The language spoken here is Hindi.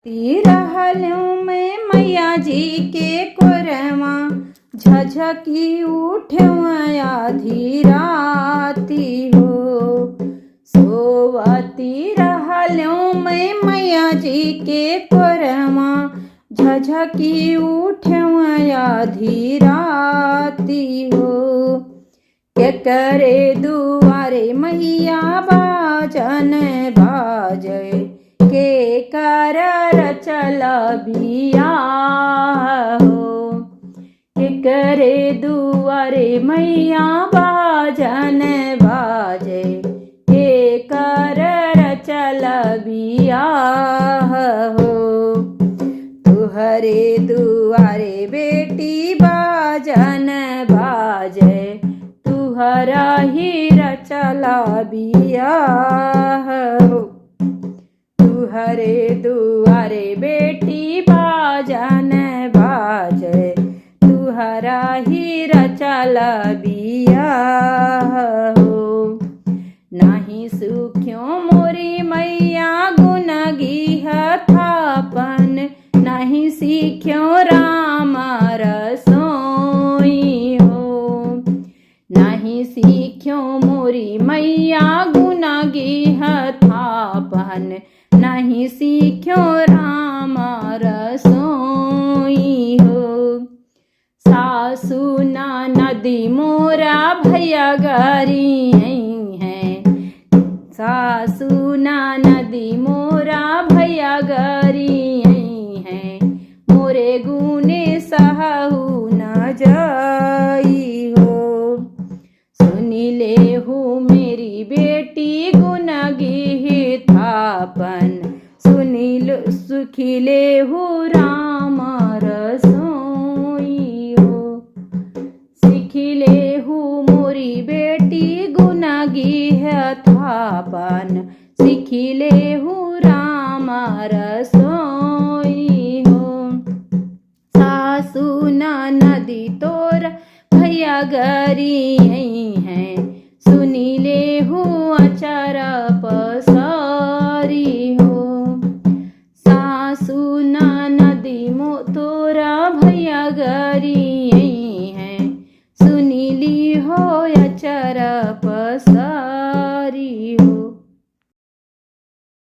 रहलूं मैं मैया जी के कोरमा, झझकी उठ्यूं आधी राती हो। सोवती रहलूं मैं मैया जी के कोरमा, झझकी उठ्यूं आधी राती हो। के करे दुआरे मैया बाजन बाजे, के कर रचल बिया हो। के करे दुआरे मैया बाजन बाजे, के कर रचल बिया हो। तुहरे दुआरे बेटी बाजन बाजे, तुहरा ही रचल बिया हो। तुहरे दुआरे बेटी बाजन बाजे, तुहरा ही रचल बिया हो। नाही सुख्यों मोरी मैया गुण गिहथापन, नहीं सीख्यों राम रसोई हो। नहीं सीख्यों मोरी मैया गुण गिहथापन, नहीं सीख्यों राम रसोई हो। सासु नदी मोरा भैया गरी हैं, सासु नदी मोरा भैया गरी हैं। मोरे गुने सहु न जाई हो। सुनी ले हूँ मेरी बेटी गुण गिहथापन, सुखी ले हूँ राम रसोई हो। सीखी ले हूँ मोरी बेटी गुण गिहथापन, सीखी ले हूँ राम रसोई हो। सासु नदी तोर भैया गरी हैं, सुनी ले हूँ अचार पसारी हो। सासु नदी तोरा भैया गरी हैं, सुनी ली हो अचार पसारी।